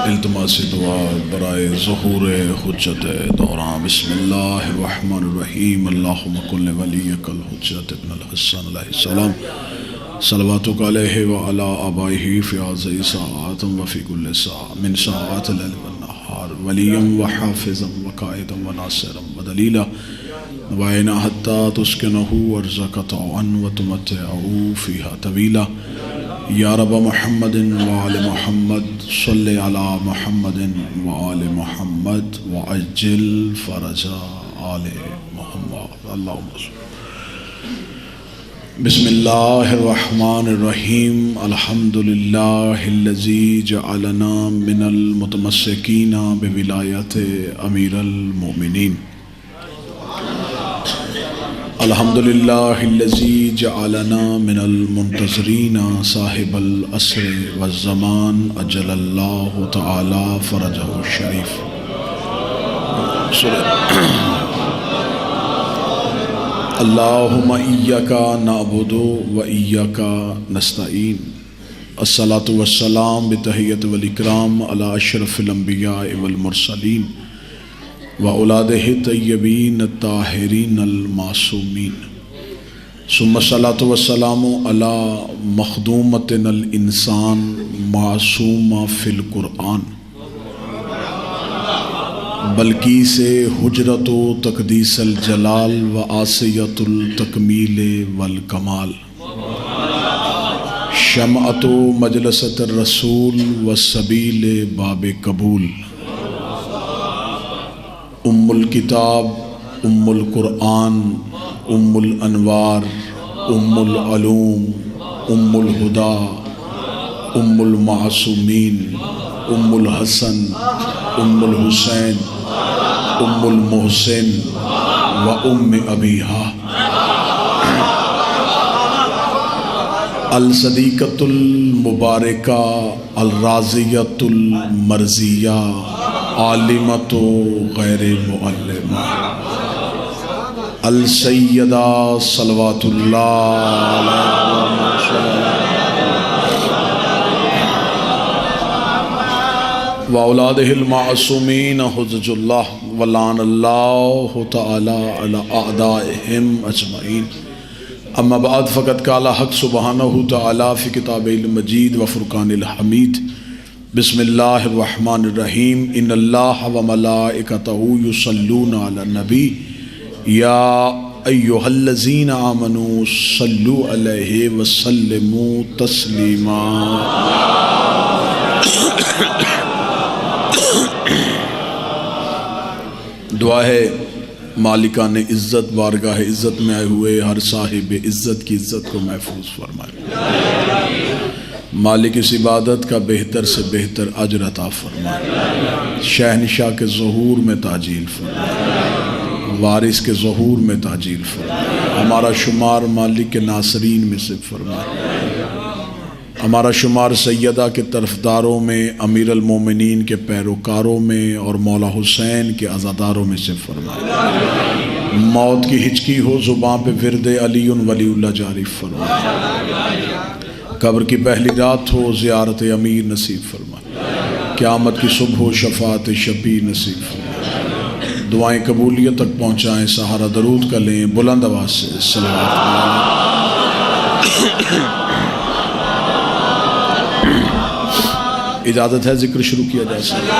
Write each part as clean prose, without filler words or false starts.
التماس دعا برائے ظہور حجت دوران۔ بسم اللہ الرحمن الرحیم۔ اللہم کن ولیک الحجت ابن الحسن علیہ السلام صلواتک علیہ وعلی آبائہ فی هذه ساعات وفی کل ساعة من ساعات اللیل والنہار ولیا وحافظا وقائدا وناصرا ودلیلا وعینا حتی تسکنہ ارضک طوعا وتمتعہ فیہا طویلا۔ یا رب محمد وآل محمد صلی علی محمد وآل محمد وعجل فرج آل محمد۔ اللہم صل۔ بسم اللہ الرحمن الرحیم۔ الحمدللہ الذی جعلنا من المتمسکین بولایت امیر المؤمنین۔ الحمدللہ الذی جعلنا من المنتظرین صاحب العصر والزمان اجل اللہ تعالی فرجہ الشریف۔ اللہم ایاک نعبد و ایاک نستعین۔ الصلاۃ والسلام بتحیۃ والاکرام علی اشرف الانبیاء والمرسلین وأولادہ الطیبین الطاہرین المعصومین، ثم الصلاۃ والسلام علی مخدومتنا الانسان معصومہ فی القرآن، بلقیس حجرت و تقدیس الجلال و آسیۃ التکمیل والکمال، شمعۃ مجلست الرسول و سبیل باب قبول، ام الکتاب ام القرآن ام الانوار ام العلوم ام الہدا ام المعصومین ام الحسن ام الحسین ام المحسن و ام ابیہا، الصدیقۃ المبارکہ الراضیۃ المرضیہ عالمۃ غیر معلمہ، السیدہ صلوات اللہ و اولادہ المعصومین حجج اللہ ولعن اللہ تعالی علی اعدائہم اجمعین۔ اما بعد فقد قال حق سبحانہ تعالی فی کتاب المجید و فرقان الحمید۔ بسم اللہ الرحمن الرحیم۔ ان اللہ و ملائکتہ یصلون علی النبی یا ایہا الذین آمنوا صلوا علیہ وسلموا تسلیما۔ دعا ہے مالکان عزت بارگاہ عزت میں آئے ہوئے ہر صاحب عزت کی عزت کو محفوظ فرمائے، مالک اس عبادت کا بہتر سے بہتر اجر عطا فرمائے، شہنشاہ کے ظہور میں تعجیل فرمائے، وارث کے ظہور میں تعجیل فرمائے، ہمارا شمار مالک کے ناصرین میں سے فرمائے، ہمارا شمار سیدہ کے طرفداروں میں، امیر المومنین کے پیروکاروں میں اور مولا حسین کے عزاداروں میں سے فرمائے، موت کی ہچکی ہو زبان پہ ورد علی ولی اللہ جاری فرمائے، قبر کی پہلی رات ہو زیارت امیر نصیب فرمائے، قیامت کی صبح ہو شفاعت شفیع نصیب فرمائے، دعائیں قبولیت تک پہنچائیں، سہارا درود کا لیں بلند آواز سے صلوات علیہ۔ اجازت ہے ذکر شروع کیا جا سکتا۔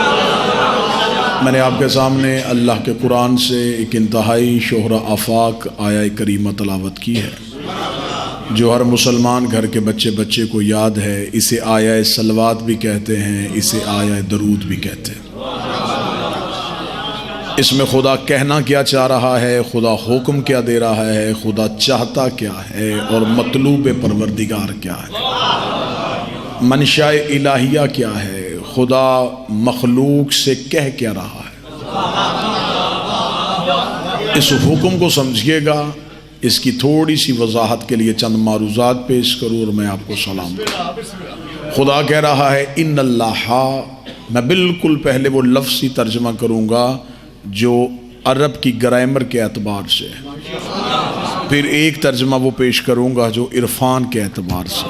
میں نے آپ کے سامنے اللہ کے قرآن سے ایک انتہائی شہرہ آفاق آیہ کریمہ تلاوت کی ہے، جو ہر مسلمان گھر کے بچے بچے کو یاد ہے۔ اسے آیہ صلوات بھی کہتے ہیں، اسے آیہ درود بھی کہتے ہیں۔ اس میں خدا کہنا کیا چاہ رہا ہے، خدا حکم کیا دے رہا ہے، خدا چاہتا کیا ہے اور مطلوب پروردگار کیا ہے، منشاء الہیہ کیا ہے، خدا مخلوق سے کہہ کیا رہا ہے۔ اس حکم کو سمجھیے گا۔ اس کی تھوڑی سی وضاحت کے لیے چند معروضات پیش کروں اور میں آپ کو سلام کروں۔ خدا کہہ رہا ہے ان اللہ، میں بالکل پہلے وہ لفظی ترجمہ کروں گا جو عرب کی گرامر کے اعتبار سے ہے، پھر ایک ترجمہ وہ پیش کروں گا جو عرفان کے اعتبار سے۔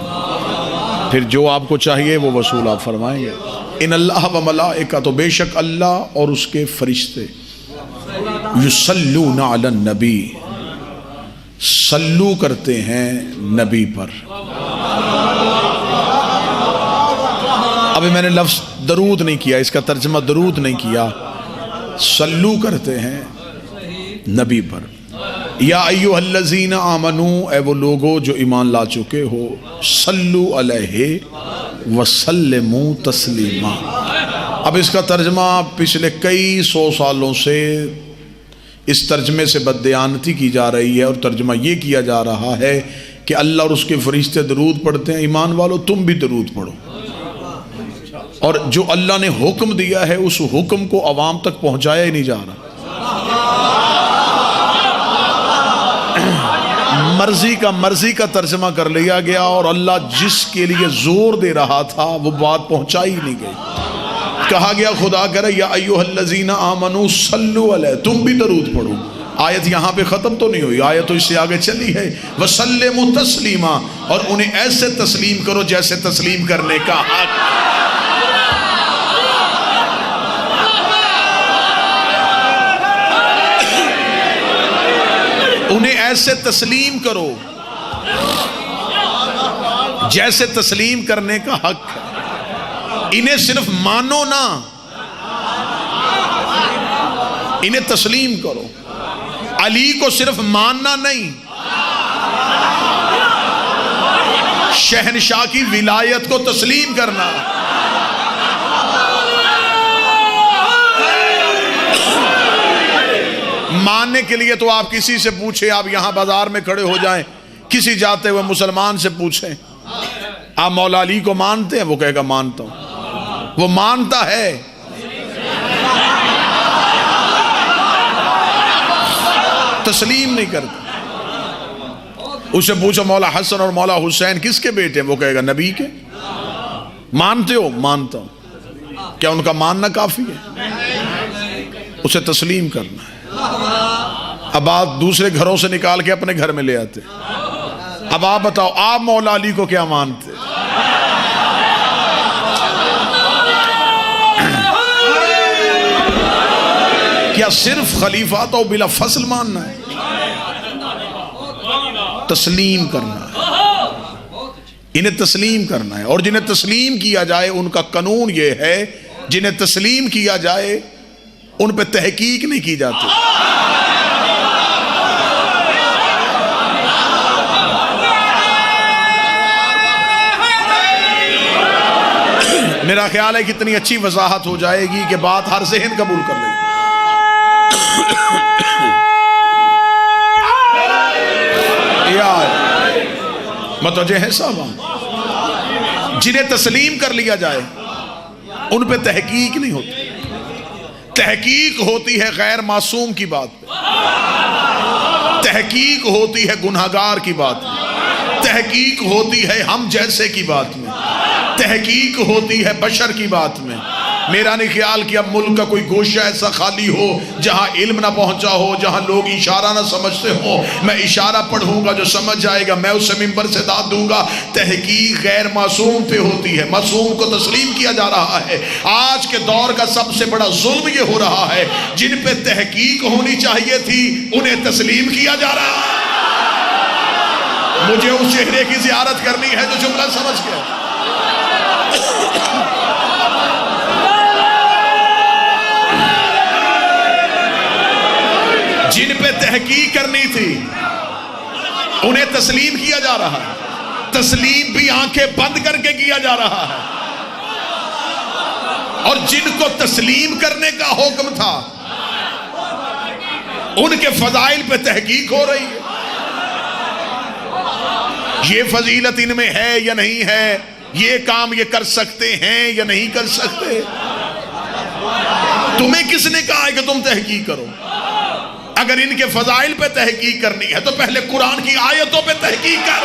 پھر جو آپ کو چاہیے وہ وصول آپ فرمائیں گے. ان اللہ و ملائکہ، تو بے شک اللہ اور اس کے فرشتے، یصلون علی النبی، صلو کرتے ہیں نبی پر. ابھی میں نے لفظ درود نہیں کیا، اس کا ترجمہ درود نہیں کیا، صلو کرتے ہیں نبی پر. یا ایھا الذین آمنوا، اے وہ لوگو جو ایمان لا چکے ہو، صلو علیہ وسلموا تسلیما. اب اس کا ترجمہ پچھلے کئی 100 سالوں سے اس ترجمے سے بددیانتی کی جا رہی ہے، اور ترجمہ یہ کیا جا رہا ہے کہ اللہ اور اس کے فرشتے درود پڑھتے ہیں، ایمان والو تم بھی درود پڑھو. اور جو اللہ نے حکم دیا ہے اس حکم کو عوام تک پہنچایا ہی نہیں جا رہا. مرضی کا ترجمہ کر لیا گیا، اور اللہ جس کے لیے زور دے رہا تھا وہ بات پہنچائی نہیں گئی. کہا گیا خدا کرے یا ایھا الذین آمنوا صلوا علیہ، تم بھی درود پڑھو. آیت یہاں پہ ختم تو نہیں ہوئی، آیت تو اس سے آگے چلی ہے، وسلموا تسلیما، اور انہیں ایسے تسلیم کرو جیسے تسلیم کرنے کا حق. انہیں ایسے تسلیم کرو جیسے تسلیم کرنے کا حق ہے. انہیں صرف مانو نہ، انہیں تسلیم کرو. علی کو صرف ماننا نہیں، شہنشاہ کی ولایت کو تسلیم کرنا. ماننے کے لیے تو آپ کسی سے پوچھیں، آپ یہاں بازار میں کھڑے ہو جائیں، کسی جاتے ہوئے مسلمان سے پوچھیں آپ مولا علی کو مانتے ہیں؟ وہ کہے گا مانتا ہوں. وہ مانتا ہے، تسلیم نہیں کرتا. اسے پوچھو مولا حسن اور مولا حسین کس کے بیٹے ہیں؟ وہ کہے گا نبی کے. مانتے ہو؟ مانتا ہوں. کیا ان کا ماننا کافی ہے؟ اسے تسلیم کرنا ہے. اب آپ دوسرے گھروں سے نکال کے اپنے گھر میں لے آتے. اب آپ بتاؤ آپ مولا علی کو کیا مانتے؟ کیا صرف خلیفات و بلا فصل ماننا ہے؟ تسلیم کرنا ہے، انہیں تسلیم کرنا ہے. اور جنہیں تسلیم کیا جائے ان کا قانون یہ ہے، جنہیں تسلیم کیا جائے ان پہ تحقیق نہیں کی جاتی. میرا خیال ہے کتنی اچھی وضاحت ہو جائے گی کہ بات ہر ذہن قبول کر لے گی. متوجہ ہے صاحب؟ جنہیں تسلیم کر لیا جائے ان پہ تحقیق نہیں ہوتی. تحقیق ہوتی ہے غیر معصوم کی بات پہ، تحقیق ہوتی ہے گناہگار کی بات میں، تحقیق ہوتی ہے ہم جیسے کی بات میں، تحقیق ہوتی ہے بشر کی بات میں. میرا نہیں خیال کہ اب ملک کا کوئی گوشہ ایسا خالی ہو جہاں علم نہ پہنچا ہو، جہاں لوگ اشارہ نہ سمجھتے ہو. میں اشارہ پڑھوں گا، جو سمجھ جائے گا میں اسے ممبر سے داد دوں گا. تحقیق غیر معصوم پہ ہوتی ہے، معصوم کو تسلیم کیا جا رہا ہے. آج کے دور کا سب سے بڑا ظلم یہ ہو رہا ہے، جن پہ تحقیق ہونی چاہیے تھی انہیں تسلیم کیا جا رہا ہے. مجھے اس چہرے کی زیارت کرنی ہے جو جملہ سمجھ گیا. جن پہ تحقیق کرنی تھی انہیں تسلیم کیا جا رہا ہے. تسلیم بھی آنکھیں بند کر کے کیا جا رہا ہے. اور جن کو تسلیم کرنے کا حکم تھا ان کے فضائل پہ تحقیق ہو رہی ہے. یہ فضیلت ان میں ہے یا نہیں ہے، یہ کام یہ کر سکتے ہیں یا نہیں کر سکتے. تمہیں کس نے کہا ہے کہ تم تحقیق کرو؟ اگر ان کے فضائل پہ تحقیق کرنی ہے تو پہلے قرآن کی آیتوں پہ تحقیق کر.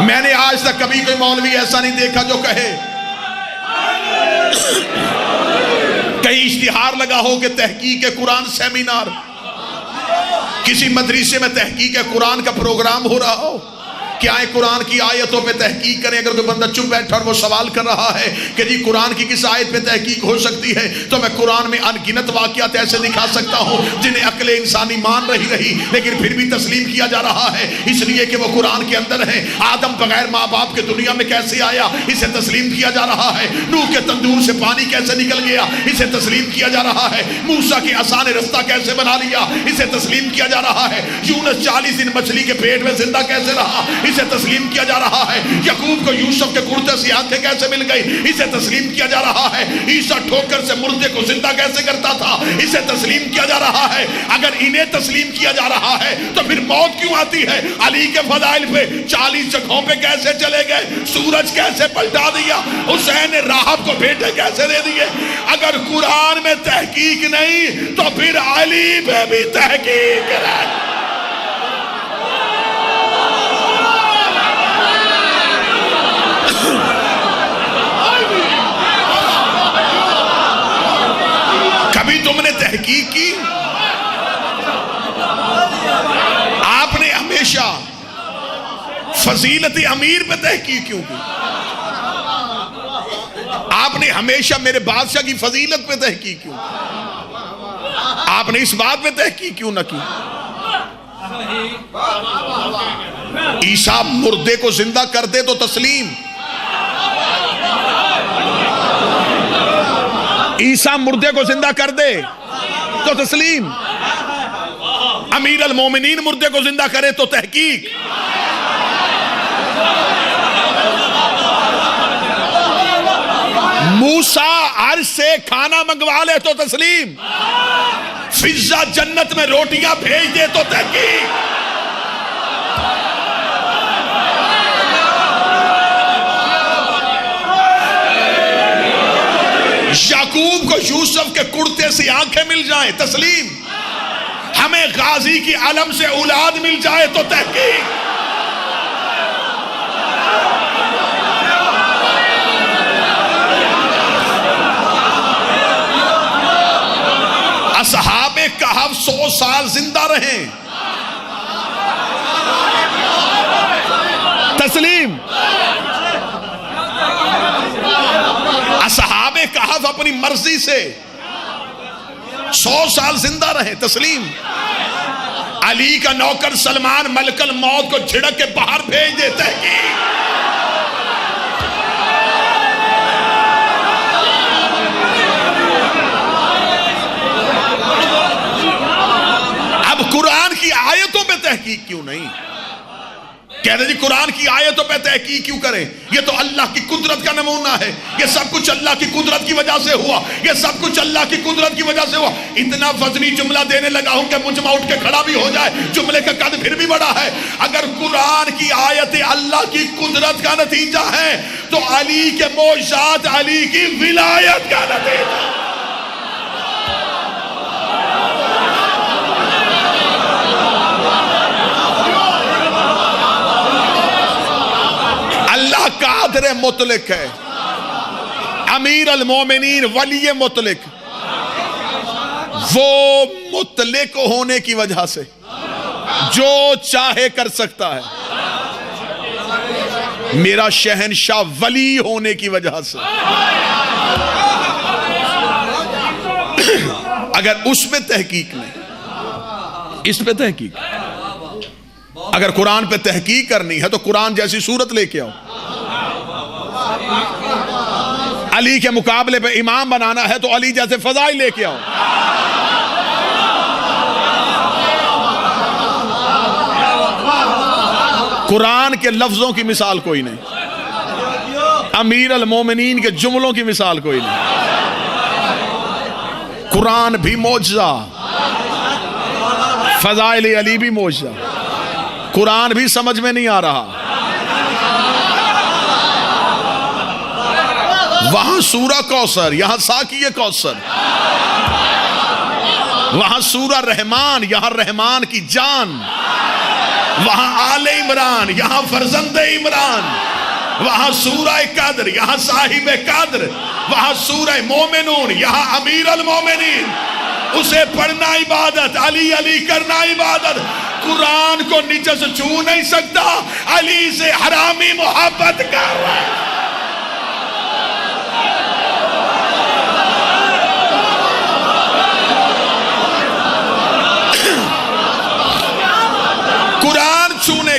میں نے آج تک کبھی کوئی مولوی ایسا نہیں دیکھا جو کہے کہیں اشتہار لگا ہو کہ تحقیق قرآن سیمینار. کسی مدرسے میں تحقیق قرآن کا پروگرام ہو رہا ہو کہ آئے قرآن کی آیتوں پہ تحقیق کریں. اگر کوئی بندہ چپ بیٹھا اور وہ سوال کر رہا ہے کہ جی قرآن کی کس آیت پہ تحقیق ہو سکتی ہے، تو میں قرآن میں ان گنت واقعات ایسے دکھا سکتا ہوں جنہیں عقل انسانی مان رہی لیکن پھر بھی تسلیم کیا جا رہا ہے، اس لیے کہ وہ قرآن کے اندر ہے. آدم بغیر ماں باپ کے دنیا میں کیسے آیا، اسے تسلیم کیا جا رہا ہے. نوح کے تندور سے پانی کیسے نکل گیا، اسے تسلیم کیا جا رہا ہے. موسیٰ کے عصا نے رستہ کیسے بنا لیا، اسے تسلیم کیا جا رہا ہے. یونس 40 دن مچھلی کے پیٹ میں زندہ کیسے رہا، اسے تسلیم کیا جا رہا ہے. یعقوب کو یوسف کے کرتے سے آنکھیں کیسے مل گئی، اسے تسلیم کیا جا رہا ہے. عیسیٰ ٹھوکر سے مردے کو زندہ کیسے کرتا تھا، اسے تسلیم کیا جا رہا ہے. اگر انہیں تسلیم کیا جا رہا ہے تو پھر موت کیوں آتی ہے؟ علی کے فضائل پہ 40 جگہوں پہ کیسے چلے گئے، سورج کیسے پلٹا دیا، حسین نے راہب کو بیٹے کیسے دے دیے. اگر قرآن میں تحقیق نہیں تو پھر علی پہ بھی تحقیق ہے. کبھی تم نے تحقیق کی؟ آپ نے ہمیشہ فضیلت امیر پہ تحقیق کیوں کی؟ آپ نے ہمیشہ میرے بادشاہ کی فضیلت پہ تحقیق کیوں؟ آپ نے اس بات پہ تحقیق کیوں نہ کی؟ عیسیٰ مردے کو زندہ کر دے تو تسلیم، عیسیٰ مردے کو زندہ کر دے تو تسلیم، امیر المومنین مردے کو زندہ کرے تو تحقیق. موسیٰ عرش سے کھانا منگوا لے تو تسلیم، فضا جنت میں روٹیاں بھیج دے تو تحقیق. یعقوب کو یوسف کے کرتے سے آنکھیں مل جائیں تسلیم، ہمیں غازی کی علم سے اولاد مل جائے تو تحقیق. اصحاب کہف 100 سال زندہ رہیں تسلیم. اصحاب کہف اپنی مرضی سے 100 سال زندہ رہے تسلیم. علی کا نوکر سلمان ملک الموت کو جھڑک کے باہر بھیج دیتے ہیں. اب قرآن کی آیتوں پہ تحقیق کیوں نہیں؟ کہتے جی قرآن کی آیتوں پہ تحقیق کیوں کریں؟ یہ تو اللہ کی قدرت کا نمونہ ہے، یہ سب کچھ اللہ کی قدرت کی وجہ سے ہوا، یہ سب کچھ اللہ کی قدرت کی وجہ سے ہوا. اتنا وزنی جملہ دینے لگا ہوں کہ مجھ میں اٹھ کے کھڑا بھی ہو جائے، جملے کا قد پھر بھی بڑا ہے. اگر قرآن کی آیتیں اللہ کی قدرت کا نتیجہ ہے تو علی کے معجزات علی کی ولایت کا نتیجہ. قادر مطلق ہے، امیر المومنین ولی مطلق، وہ مطلق ہونے کی وجہ سے جو چاہے کر سکتا ہے. میرا شہنشاہ ولی ہونے کی وجہ سے اگر اس پہ تحقیق نہیں، اس پہ تحقیق، اگر قرآن پہ تحقیق کرنی ہے تو قرآن جیسی صورت لے کے آؤ. علی کے مقابلے پہ امام بنانا ہے تو علی جیسے فضائل لے کے آؤ. قرآن کے لفظوں کی مثال کوئی نہیں، امیر المومنین کے جملوں کی مثال کوئی نہیں. قرآن بھی معجزہ، فضائل علی بھی معجزہ. قرآن بھی سمجھ میں نہیں آ رہا، وہاں سورہ کوثر، یہاں ساقی کوثر، وہاں سورہ رحمان، یہاں رحمان کی جان، وہاں آل عمران، یہاں فرزند عمران، وہاں سورہ قدر، یہاں صاحب قدر، وہاں سورہ مومنون، یہاں امیر المومنین. اسے پڑھنا عبادت، علی علی کرنا عبادت۔ قرآن کو نیچے سے چھو نہیں سکتا، علی سے حرامی محبت کر رہا ہے۔ قرآن چھونے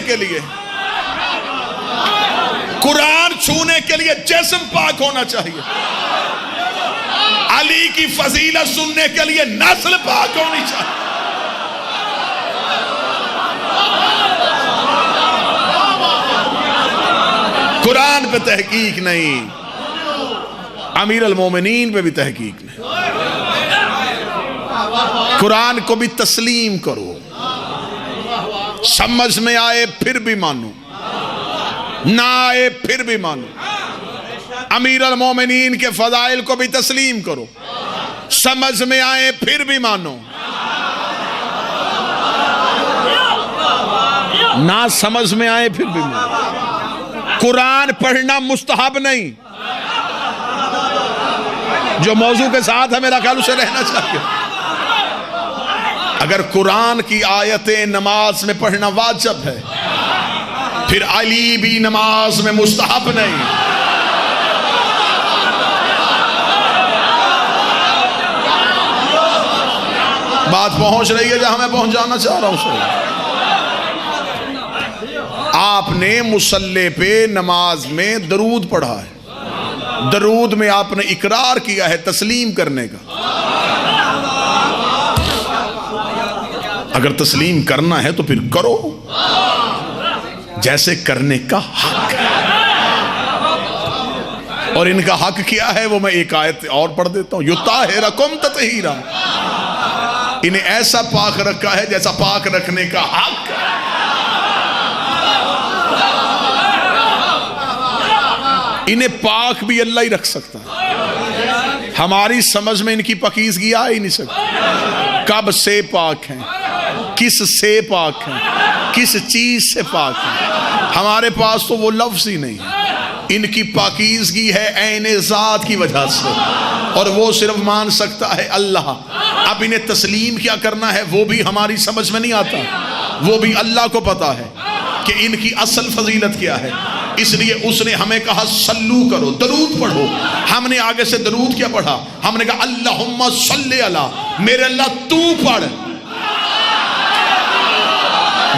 کے لیے جسم پاک ہونا چاہیے، علی کی فضیلت سننے کے لیے نسل پاک ہونی چاہیے۔ قرآن پہ تحقیق نہیں، امیر المومنین پہ بھی تحقیق نہیں۔ قرآن کو بھی تسلیم کرو، سمجھ میں آئے پھر بھی مانو، نہ آئے پھر بھی مانو۔ امیر المومنین کے فضائل کو بھی تسلیم کرو، سمجھ میں آئے پھر بھی مانو، نہ سمجھ میں آئے پھر بھی مانو۔ قرآن پڑھنا مستحب نہیں، جو موضوع کے ساتھ ہے میرا خیال اسے رہنا چاہیے۔ اگر قرآن کی آیتیں نماز میں پڑھنا واجب ہے، پھر علی بھی نماز میں مستحب نہیں۔ بات پہنچ رہی ہے جہاں میں پہنچانا چاہ رہا ہوں۔ آپ نے مصلی پہ نماز میں درود پڑھا ہے، درود میں آپ نے اقرار کیا ہے تسلیم کرنے کا۔ اگر تسلیم کرنا ہے تو پھر کرو، جیسے کرنے کا حق ہے۔ اور ان کا حق کیا ہے وہ میں ایک آیت اور پڑھ دیتا ہوں۔ یطہرکم تطہیرا، انہیں ایسا پاک رکھا ہے جیسا پاک رکھنے کا حق ہے۔ انہیں پاک بھی اللہ ہی رکھ سکتا ہے، ہماری سمجھ میں ان کی پاکیزگی آ ہی نہیں سکتی۔ کب سے پاک ہیں، کس سے پاک ہیں، کس چیز سے پاک ہیں، ہمارے پاس تو وہ لفظ ہی نہیں ہے۔ ان کی پاکیزگی ہے عین ذات کی وجہ سے، اور وہ صرف مان سکتا ہے اللہ۔ اب انہیں تسلیم کیا کرنا ہے وہ بھی ہماری سمجھ میں نہیں آتا، وہ بھی اللہ کو پتا ہے کہ ان کی اصل فضیلت کیا ہے۔ اس لیے اس نے ہمیں کہا سلو کرو، درود پڑھو۔ ہم نے آگے سے درود کیا پڑھا؟ ہم نے کہا اللہم صلی علی، میرے اللہ تو پڑھ۔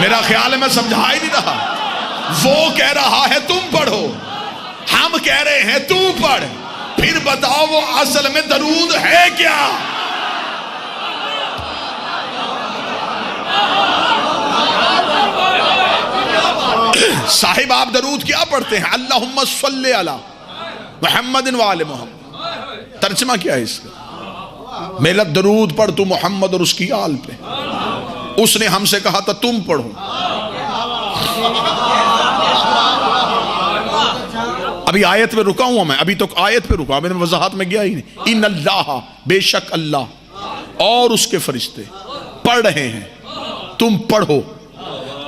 میرا خیال ہے میں سمجھا ہی نہیں رہا، وہ کہہ رہا ہے تم پڑھو، ہم کہہ رہے ہیں تو پڑھ۔ پھر بتاؤ وہ اصل میں درود ہے کیا؟ صاحب آپ درود کیا پڑھتے ہیں؟ اللہم صلی علی محمد وآل محمد۔ ترجمہ کیا ہے اس کا؟ میرا درود پڑھ تو محمد اور اس کی آل پہ۔ اس نے ہم سے کہا تھا تم پڑھو۔ ابھی آیت پہ رکا ہوں میں، ابھی تو آیت پہ رکا، میں وضاحت میں گیا ہی نہیں۔ ان اللہ، بے شک اللہ اور اس کے فرشتے پڑھ رہے ہیں، تم پڑھو۔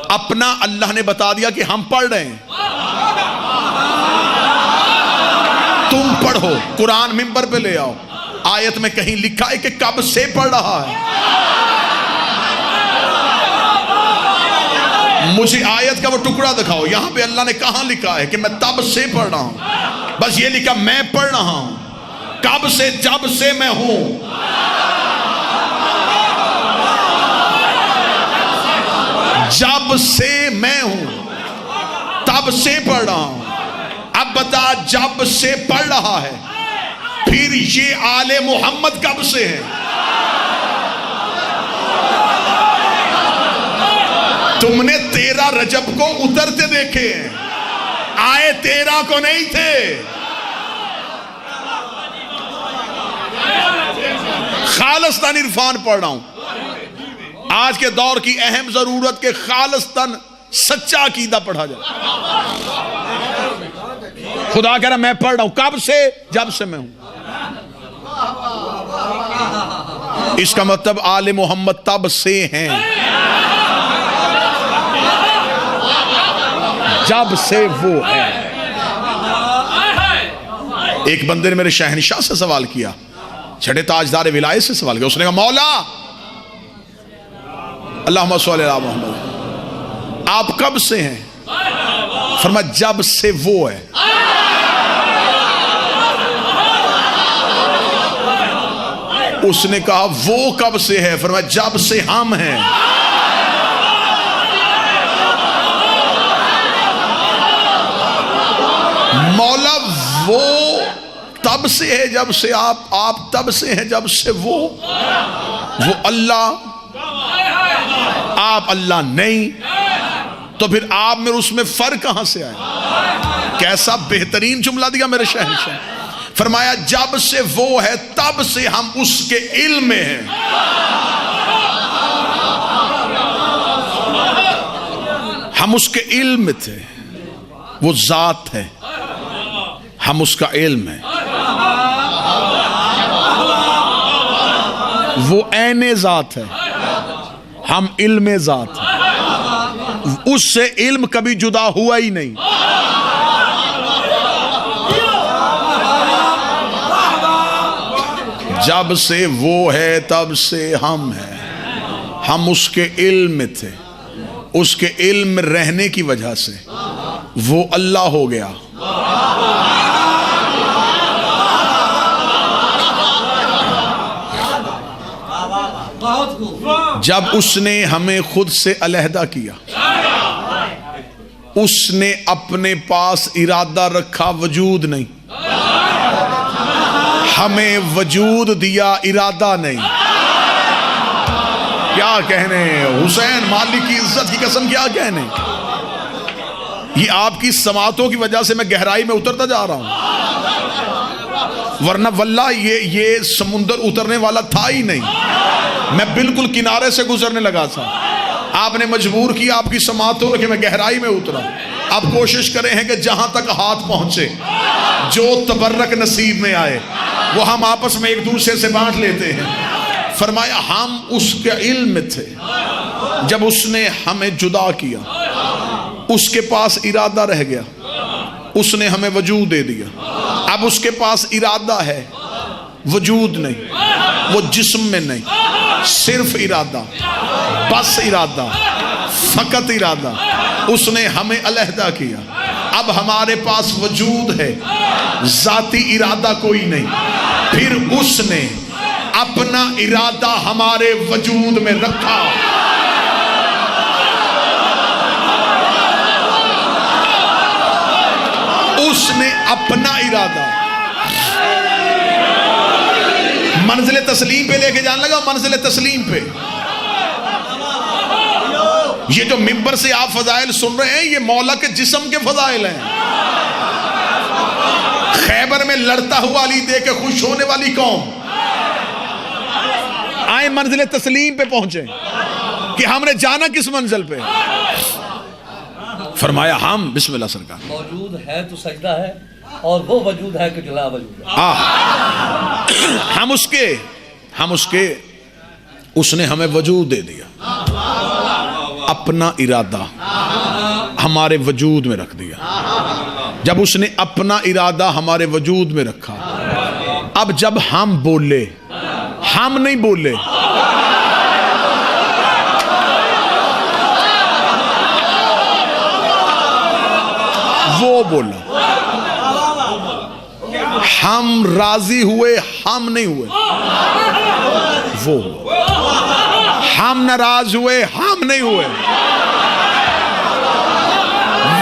اپنا اللہ نے بتا دیا کہ ہم پڑھ رہے ہیں، تم پڑھو۔ قرآن منبر پہ لے آؤ، آیت میں کہیں لکھا ہے کہ کب سے پڑھ رہا ہے؟ مجھے آیت کا وہ ٹکڑا دکھاؤ، یہاں پہ اللہ نے کہاں لکھا ہے کہ میں تب سے پڑھ رہا ہوں؟ بس یہ لکھا میں پڑھ رہا ہوں، کب سے؟ جب سے میں ہوں۔ جب سے میں ہوں، تب سے پڑھ رہا ہوں۔ اب بتا، جب سے پڑھ رہا ہے، پھر یہ آل محمد کب سے ہے؟ تم نے 13 رجب کو اترتے دیکھے ہیں، آئے 13 کو نہیں تھے۔ خالصتاً عرفان پڑھ رہا ہوں، آج کے دور کی اہم ضرورت کے خالصتاً سچا عقیدہ پڑھا جائے۔ خدا کہہ رہا میں پڑھ رہا ہوں، کب سے؟ جب سے میں ہوں۔ اس کا مطلب آل محمد تب سے ہیں، جب سے وہ ہے۔ ایک بندے نے میرے شہنشاہ سے سوال کیا، چھٹے تاجدار ولایت سے سوال کیا. اس نے کہا مولا اللہم صلی علی محمد آپ کب سے ہیں؟ فرمایا جب سے وہ ہے. اس نے کہا وہ کب سے ہے؟ فرمایا جب سے ہم ہیں. مولا وہ تب سے ہے جب سے آپ تب سے ہیں جب سے وہ اللہ، آپ اللہ نہیں، تو پھر آپ میں اس میں فرق کہاں سے آئے؟ کیسا بہترین جملہ دیا میرے شہنشاہ. فرمایا جب سے وہ ہے تب سے ہم اس کے علم میں ہیں. ہم اس کے علم میں تھے. وہ ذات ہے، ہم اس کا علم ہے. وہ عین ذات ہے، ہم علم ذات ہیں. اس سے علم کبھی جدا ہوا ہی نہیں. جب سے وہ ہے تب سے ہم ہیں. ہم اس کے علم میں تھے. اس کے علم میں رہنے کی وجہ سے وہ اللہ ہو گیا. جب اس نے ہمیں خود سے علیحدہ کیا، اس نے اپنے پاس ارادہ رکھا، وجود نہیں. ہمیں وجود دیا، ارادہ نہیں. کیا کہنے حسین مالک کی عزت کی قسم، کیا کہنے. یہ آپ کی سماعتوں کی وجہ سے میں گہرائی میں اترتا جا رہا ہوں، ورنہ واللہ یہ سمندر اترنے والا تھا ہی نہیں. میں بالکل کنارے سے گزرنے لگا تھا. آپ نے مجبور کیا، آپ کی سماعتوں کہ میں گہرائی میں اترا. آپ کوشش کریں ہیں کہ جہاں تک ہاتھ پہنچے، جو تبرک نصیب میں آئے وہ ہم آپس میں ایک دوسرے سے بانٹ لیتے ہیں. فرمایا ہم اس کے علم میں تھے. جب اس نے ہمیں جدا کیا، اس کے پاس ارادہ رہ گیا، اس نے ہمیں وجود دے دیا. اب اس کے پاس ارادہ ہے، وجود نہیں. وہ جسم میں نہیں، صرف ارادہ، بس ارادہ، فقط ارادہ. اس نے ہمیں علیحدہ کیا. اب ہمارے پاس وجود ہے، ذاتی ارادہ کوئی نہیں. پھر اس نے اپنا ارادہ ہمارے وجود میں رکھا. اس نے اپنا ارادہ منزل تسلیم پہ لے کے جانے لگا. منزل تسلیم پہ یہ جو ممبر سے آپ فضائل سن رہے ہیں، یہ مولا کے جسم کے فضائل ہیں. خیبر میں لڑتا ہوا علی دے کے خوش ہونے والی قوم آئے منزل تسلیم پہ پہنچے کہ ہم نے جانا کس منزل پہ. فرمایا ہم بسم اللہ سرکار موجود ہے تو سجدہ ہے، اور وہ وجود ہے کہ جلا وجود ہے. ہم اس کے اس نے ہمیں وجود دے دیا. اپنا ارادہ ہمارے وجود میں رکھ دیا. جب اس نے اپنا ارادہ ہمارے وجود میں رکھا، اب جب ہم بولے، ہم نہیں بولے، وہ بولا. ہم راضی ہوئے، ہم نہیں ہوئے، وہ ہوا. ہم ناراض ہوئے، ہم نہیں ہوئے،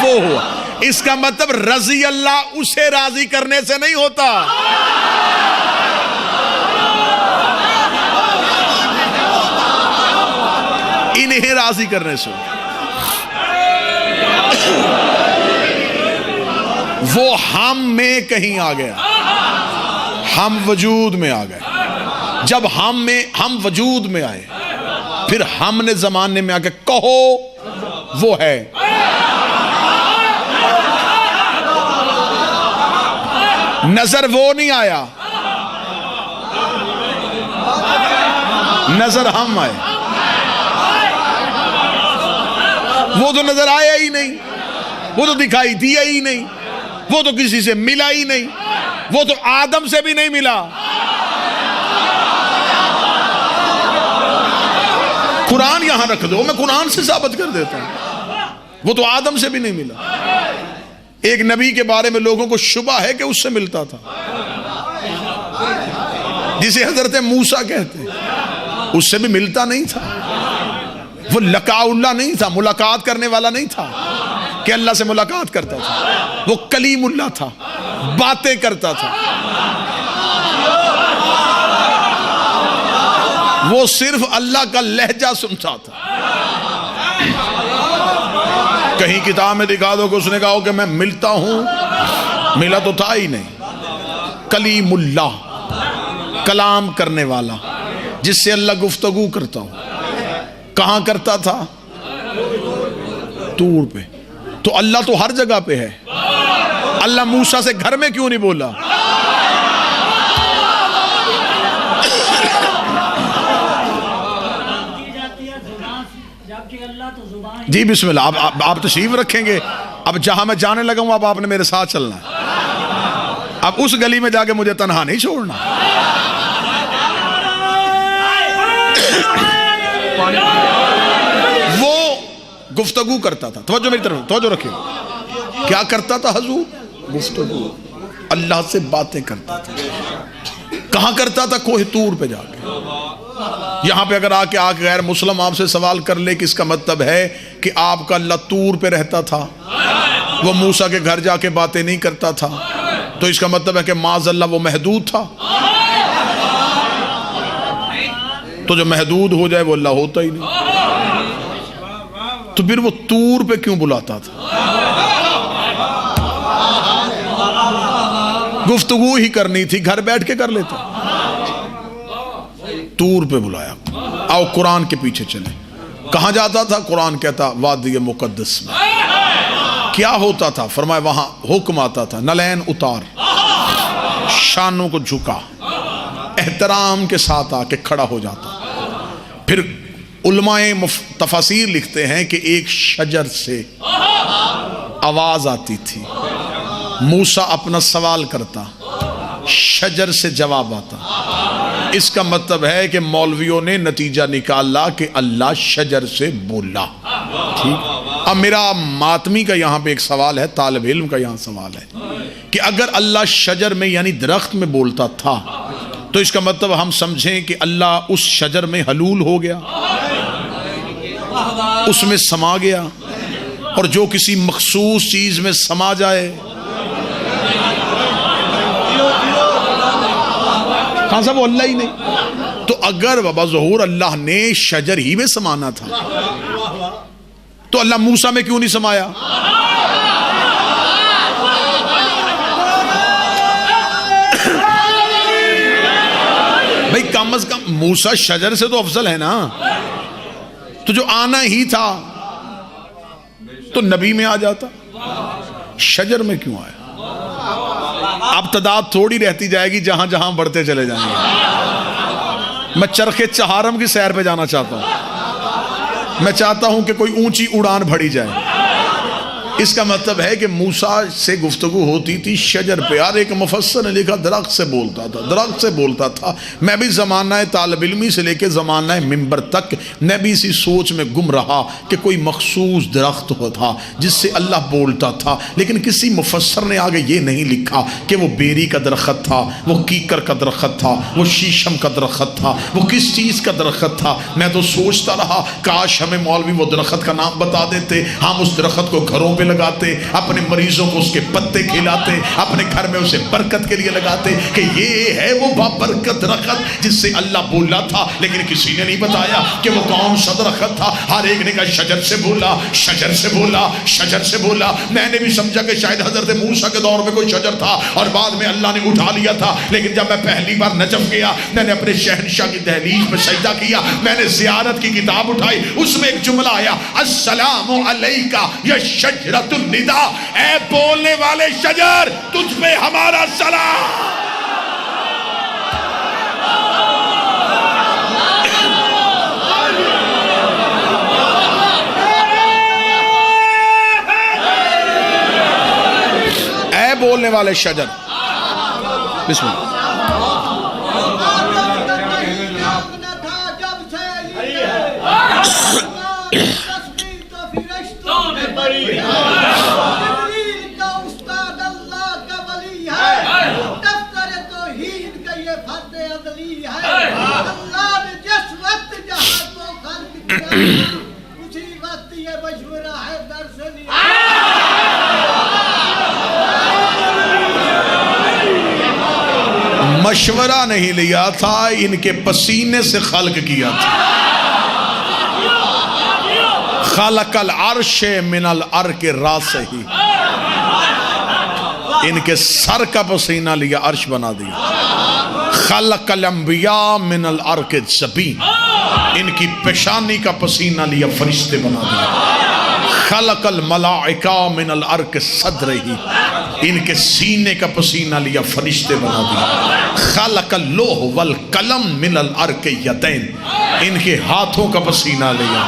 وہ ہوا. اس کا مطلب رضی اللہ اسے راضی کرنے سے نہیں ہوتا. انہیں راضی کرنے سے. وہ ہم میں کہیں آ گیا، ہم وجود میں آ گئے. جب ہم وجود میں آئے، پھر ہم نے زمانے میں آ کے کہو وہ ہے. نظر وہ نہیں آیا، نظر ہم آئے. وہ تو نظر آیا ہی نہیں، وہ تو دکھائی دیا ہی نہیں، وہ تو کسی سے ملا ہی نہیں، وہ تو آدم سے بھی نہیں ملا. قرآن یہاں رکھ دو، میں قرآن سے ثابت کر دیتا ہوں، وہ تو آدم سے بھی نہیں ملا۔ ایک نبی کے بارے میں لوگوں کو شبہ ہے کہ اس سے ملتا تھا، جسے حضرت موسیٰ کہتے ہیں، اس سے بھی ملتا نہیں تھا۔ وہ لقاء اللہ نہیں تھا، ملاقات کرنے والا نہیں تھا کہ اللہ سے ملاقات کرتا تھا، وہ کلیم اللہ تھا، باتیں کرتا تھا۔ وہ صرف اللہ کا لہجہ سنتا تھا۔ کہیں کتاب میں دکھا دو کہ اس نے کہا ہو کہ میں ملتا ہوں، ملا تو تھا ہی نہیں۔ کلیم اللہ، کلام کرنے والا، جس سے اللہ گفتگو کرتا ہو۔ کہاں کرتا تھا؟ طور پہ۔ تو اللہ تو ہر جگہ پہ ہے، اللہ موسیٰ سے گھر میں کیوں نہیں بولا؟ جی بسم اللہ، آپ تشریف رکھیں گے۔ اب جہاں میں جانے لگا ہوں اب آپ نے میرے ساتھ چلنا ہے، اب اس گلی میں جا کے مجھے تنہا نہیں چھوڑنا۔ وہ گفتگو کرتا تھا، توجہ میری طرف، توجہ رکھیں، کیا کرتا تھا حضور؟ گفتگو، اللہ سے باتیں کرتا تھا۔ کہاں کرتا تھا؟ کوہ طور پہ جا کے۔ یہاں پہ اگر آ کے غیر مسلم آپ سے سوال کر لے کہ اس کا مطلب ہے کہ آپ کا اللہ طور پہ رہتا تھا، وہ موسیٰ کے گھر جا کے باتیں نہیں کرتا تھا، تو اس کا مطلب ہے کہ معاذ اللہ وہ محدود تھا۔ تو جو محدود ہو جائے وہ اللہ ہوتا ہی نہیں، تو پھر وہ طور پہ کیوں بلاتا تھا؟ گفتگو ہی کرنی تھی، گھر بیٹھ کے کر لیتا، طور پہ بلایا۔ آؤ قرآن کے پیچھے چلے۔ کہاں جاتا تھا؟ قرآن کہتا وادی مقدس میں۔ کیا ہوتا تھا؟ فرمایا وہاں حکم آتا تھا نلین اتار، شانوں کو جھکا، احترام کے ساتھ آ کے کھڑا ہو جاتا۔ پھر علماء تفاسیر لکھتے ہیں کہ ایک شجر سے آواز آتی تھی، موسیٰ اپنا سوال کرتا، شجر سے جواب آتا۔ اس کا مطلب ہے کہ مولویوں نے نتیجہ نکالا کہ اللہ شجر سے بولا۔ ٹھیک، اب میرا ماتمی کا یہاں پہ ایک سوال ہے، طالب علم کا یہاں سوال ہے کہ اگر اللہ شجر میں یعنی درخت میں بولتا تھا تو اس کا مطلب ہم سمجھیں کہ اللہ اس شجر میں حلول ہو گیا، اس میں سما گیا، اور جو کسی مخصوص چیز میں سما جائے، کہاں سا وہ اللہ ہی نہیں۔ تو اگر بابا ظہور اللہ نے شجر ہی میں سمانا تھا تو اللہ موسیٰ میں کیوں نہیں سمایا؟ بھئی کم از کم موسیٰ شجر سے تو افضل ہے نا، تو جو آنا ہی تھا تو نبی میں آ جاتا، شجر میں کیوں آیا؟ اب تعداد تھوڑی رہتی جائے گی، جہاں جہاں بڑھتے چلے جائیں گے۔ میں چرخ چہارم کی سیر پہ جانا چاہتا ہوں، میں چاہتا ہوں کہ کوئی اونچی اڑان بھری جائے۔ اس کا مطلب ہے کہ موسیٰ سے گفتگو ہوتی تھی شجر پہ۔ یار ایک مفسر نے لکھا درخت سے بولتا تھا، درخت سے بولتا تھا۔ میں بھی زمانہ طالب علمی سے لے کے زمانہ منبر تک میں بھی اسی سوچ میں گم رہا کہ کوئی مخصوص درخت تھا جس سے اللہ بولتا تھا، لیکن کسی مفسر نے آگے یہ نہیں لکھا کہ وہ بیری کا درخت تھا، وہ کیکر کا درخت تھا، وہ شیشم کا درخت تھا، وہ کس چیز کا درخت تھا۔ میں تو سوچتا رہا کاش ہمیں مولوی وہ درخت کا نام بتا دیتے، ہم اس درخت کو گھروں پہ لگاتے، اپنے مریضوں کو اس کے پتے کھلاتے، اپنے گھر میں اسے برکت کے لیے لگاتے کہ یہ ہے وہ بابرکت درخت جس سے اللہ بولا تھا۔ لیکن کسی نے نہیں بتایا کہ وہ کون سا درخت تھا۔ ہر ایک نے کہا شجر سے بولا، شجر سے بولا، شجر سے بولا۔ میں نے بھی سمجھا کہ شاید حضرت موسیٰ کے دور میں کوئی شجر تھا اور بعد میں اللہ نے اٹھا لیا تھا، لیکن جب میں پہلی بار نجف گیا، میں نے اپنے شہنشاہ کی دہلیز میں سجدہ کیا، میں نے زیارت کی کتاب اٹھائی، اس میں ایک جملہ آیا السلام علیکہ یا شجرۃ النداء، اے بولنے والے شجر تجھ پہ ہمارا سلام۔ اے بولنے والے شجر، بسم اللہ۔ اسی وقت یہ مشورہ ہے در سے لیا مشورہ نہیں لیا تھا، ان کے پسینے سے خلق کیا تھا۔ خلق العرش من العرق راسہ، ان کے سر کا پسینہ لیا عرش بنا دیا۔ خلق الانبیاء من العرق الجبین، ان کی پیشانی کا پسینہ لیا فرشتے بنا دیا۔ خلق الملائکہ من العرق صدرہ، ان کے سینے کا پسینہ لیا فرشتے بنا دیا۔ خلق اللوح والقلم من العرق یدین، ان کے ہاتھوں کا پسینہ لیا،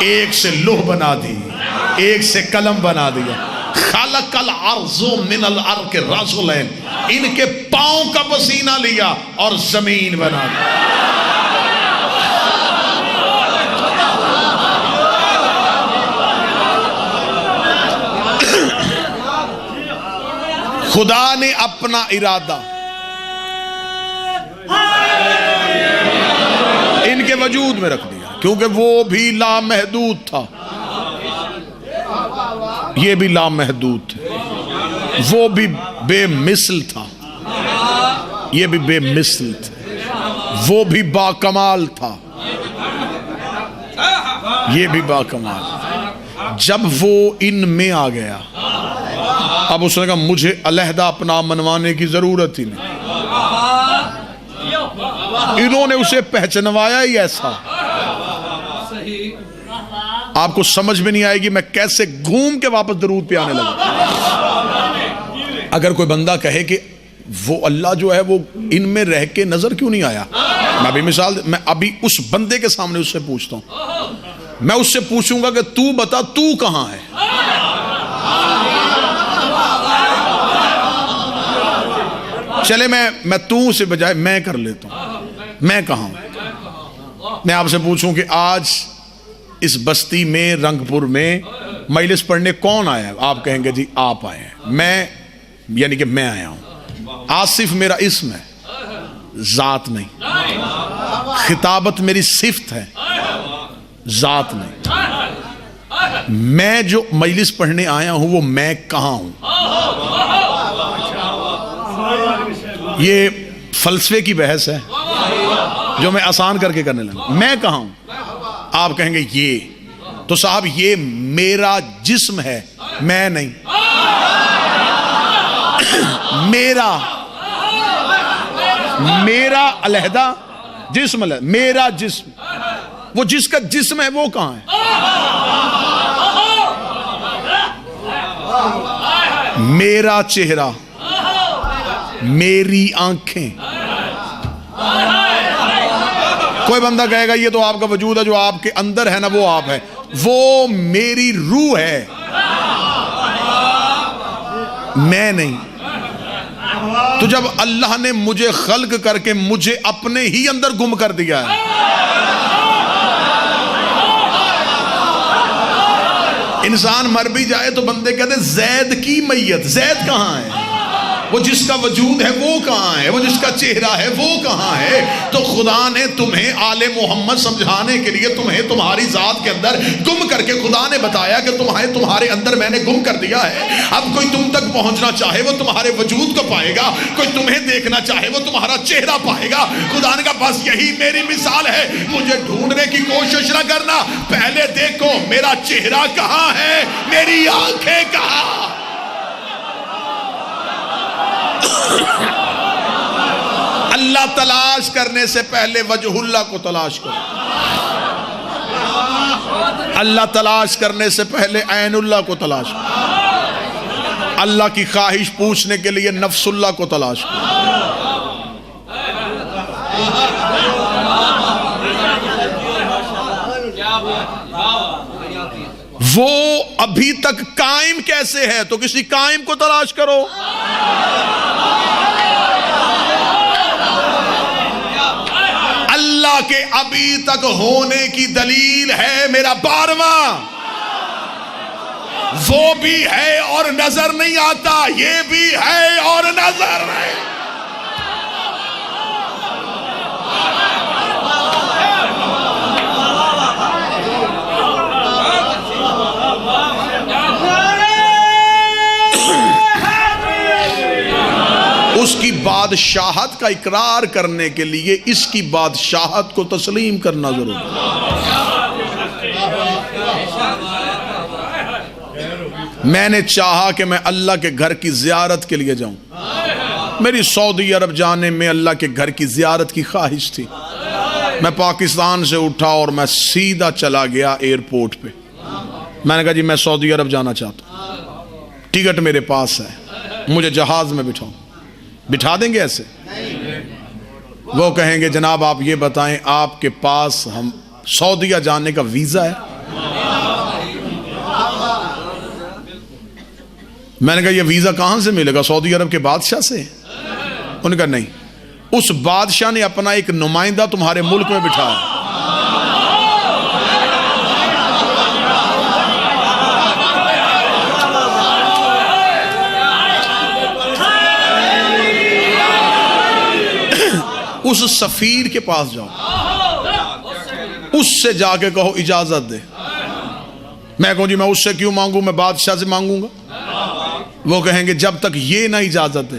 ایک سے لوح بنا دی، ایک سے قلم بنا دیا۔ خلق الارض من العرق رجلین، ان کے پاؤں کا پسینہ لیا اور زمین بنا دی۔ خدا نے اپنا ارادہ ان کے وجود میں رکھ دیا، کیونکہ وہ بھی لامحدود تھا، یہ بھی لامحدود تھا۔ وہ بھی بے مثل تھا، یہ بھی بے مثل تھا۔ وہ بھی باکمال تھا، یہ بھی باکمال تھا۔ جب وہ ان میں آ گیا، اب اس نے کہا مجھے علیحدہ اپنا منوانے کی ضرورت ہی نہیں۔ انہوں نے اسے پہچنوایا ہی ایسا، آپ کو سمجھ میں نہیں آئے گی میں کیسے گھوم کے واپس درود پہ آنے لگا۔ اگر کوئی بندہ کہے کہ وہ اللہ جو ہے وہ ان میں رہ کے نظر کیوں نہیں آیا، میں ابھی اس بندے کے سامنے اس سے پوچھتا ہوں، میں اس سے پوچھوں گا کہ تو بتا تو کہاں ہے؟ چلے میں تو سے بجائے میں کر لیتا ہوں، میں کہاں ہوں؟ میں آپ سے پوچھوں کہ آج اس بستی میں رنگپور میں مجلس پڑھنے کون آیا ہے؟ آپ کہیں گے جی آپ آئے ہیں۔ میں یعنی کہ میں آیا ہوں۔ آصف میرا اسم ہے، ذات نہیں۔ خطابت میری صفت ہے، ذات نہیں۔ میں جو مجلس پڑھنے آیا ہوں وہ میں کہاں ہوں؟ یہ فلسفے کی بحث ہے جو میں آسان کر کے کرنے لگا۔ میں کہاں ہوں؟ آپ کہیں گے یہ تو صاحب یہ میرا جسم ہے، میں نہیں۔ میرا علیحدہ جسم علیحدہ، میرا جسم، وہ جس کا جسم ہے وہ کہاں ہے؟ میرا چہرہ، میری آنکھیں۔ کوئی بندہ کہے گا یہ تو آپ کا وجود ہے جو آپ کے اندر ہے نا وہ آپ ہے، وہ میری روح ہے، میں نہیں۔ تو جب اللہ نے مجھے خلق کر کے مجھے اپنے ہی اندر گم کر دیا ہے، انسان مر بھی جائے تو بندے کہتے ہیں زید کی میت، زید کہاں ہے؟ وہ جس کا وجود ہے وہ کہاں ہے؟ وہ جس کا چہرہ ہے وہ کہاں ہے؟ تو خدا نے تمہیں آل محمد سمجھانے کے لیے تمہیں تمہاری ذات کے اندر گم کر کے خدا نے بتایا کہ تمہارے اندر میں نے گم کر دیا ہے۔ اب کوئی تم تک پہنچنا چاہے وہ تمہارے وجود کو پائے گا، کوئی تمہیں دیکھنا چاہے وہ تمہارا چہرہ پائے گا۔ خدا نے کہا بس یہی میری مثال ہے، مجھے ڈھونڈنے کی کوشش نہ کرنا، پہلے دیکھو میرا چہرہ کہاں ہے، میری آنکھیں کہاں۔ اللہ تلاش کرنے سے پہلے وجہ اللہ کو تلاش کرو، اللہ تلاش کرنے سے پہلے عین اللہ کو تلاش کرو، اللہ کی خواہش پوچھنے کے لیے نفس اللہ کو تلاش کرو۔ وہ ابھی تک قائم کیسے ہے تو کسی قائم کو تلاش کرو۔ اللہ کہ ابھی تک ہونے کی دلیل ہے میرا 12واں، وہ بھی ہے اور نظر نہیں آتا، یہ بھی ہے اور نظر ہے۔ اس کی بادشاہت کا اقرار کرنے کے لیے اس کی بادشاہت کو تسلیم کرنا ضروری ہے۔ میں نے چاہا کہ میں اللہ کے گھر کی زیارت کے لیے جاؤں، میری سعودی عرب جانے میں اللہ کے گھر کی زیارت کی خواہش تھی۔ میں پاکستان سے اٹھا اور میں سیدھا چلا گیا ایئرپورٹ پہ۔ میں نے کہا جی میں سعودی عرب جانا چاہتا ہوں، ٹکٹ میرے پاس ہے، مجھے جہاز میں بٹھاؤ۔ بٹھا دیں گے ایسے؟ وہ کہیں گے جناب آپ یہ بتائیں آپ کے پاس ہم سعودیہ جانے کا ویزا ہے؟ میں نے کہا یہ ویزا کہاں سے ملے گا؟ سعودی عرب کے بادشاہ سے؟ انہوں نے کہا نہیں، اس بادشاہ نے اپنا ایک نمائندہ تمہارے ملک میں بٹھایا۔ اس سفیر کے پاس جاؤ، اس سے جا کے کہو اجازت دے۔ میں کہوں جی میں اس سے کیوں مانگوں، میں بادشاہ سے مانگوں گا؟ وہ کہیں گے جب تک یہ نہ اجازت دے۔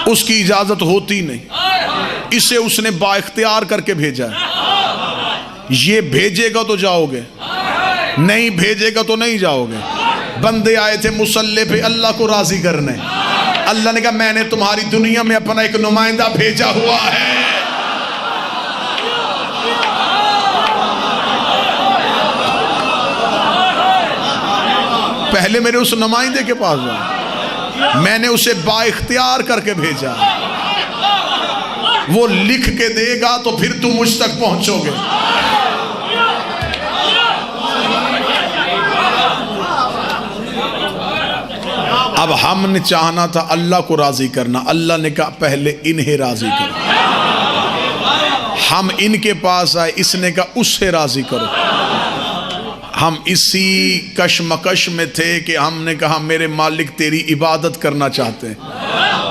اس کی اجازت ہوتی نہیں، اسے اس نے با اختیار کر کے بھیجا ہے۔ یہ بھیجے گا تو جاؤ گے، نہیں بھیجے گا تو نہیں جاؤ گے۔ بندے آئے تھے مصلی پہ اللہ کو راضی کرنے، اللہ نے کہا میں نے تمہاری دنیا میں اپنا ایک نمائندہ بھیجا ہوا ہے۔ پہلے میرے اس نمائندے کے پاس جاؤ، میں نے اسے با اختیار کر کے بھیجا، وہ لکھ کے دے گا تو پھر تم مجھ تک پہنچو گے۔ اب ہم نے چاہنا تھا اللہ کو راضی کرنا، اللہ نے کہا پہلے انہیں راضی کرو۔ ہم ان کے پاس آئے، اس نے کہا اس سے راضی کرو۔ ہم اسی کشمکش میں تھے کہ ہم نے کہا میرے مالک تیری عبادت کرنا چاہتے ہیں۔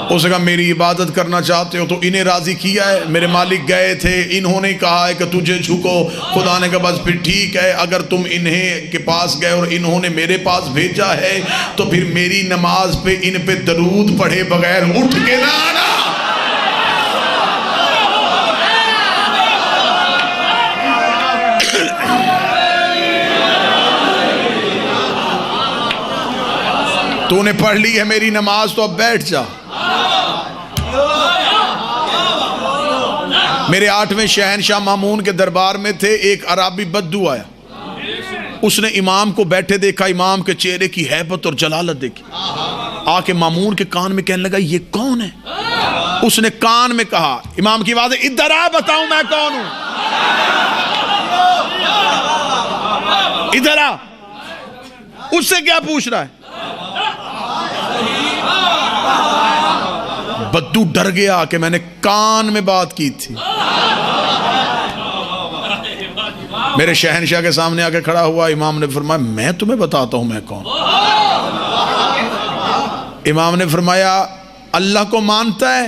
اس نے کہا میری عبادت کرنا چاہتے ہو تو انہیں راضی کیا ہے؟ میرے مالک گئے تھے، انہوں نے کہا ہے کہ تجھے جھکو، خدا نے کہا بس پھر ٹھیک ہے، اگر تم انہیں کے پاس گئے اور انہوں نے میرے پاس بھیجا ہے تو پھر میری نماز پہ ان پہ درود پڑھے بغیر اٹھ کے نہ آنا۔ تو نے پڑھ لی ہے میری نماز تو اب بیٹھ جا۔ میرے 8ویں شہنشاہ مامون کے دربار میں تھے، ایک عربی بدو آیا، اس نے امام کو بیٹھے دیکھا، امام کے چہرے کی ہیبت اور جلالت دیکھی، آ کے مامون کے کان میں کہنے لگا یہ کون ہے؟ اس نے کان میں کہا، امام کی آواز ہے ادھر آ بتاؤں میں کون ہوں، ادھر آ۔ اس سے کیا پوچھ رہا ہے؟ بدو ڈر گیا کہ میں نے کان میں بات کی تھی۔ میرے شہنشاہ کے سامنے آ کے کھڑا ہوا، امام نے فرمایا میں تمہیں بتاتا ہوں میں کون۔ امام نے فرمایا اللہ کو مانتا ہے؟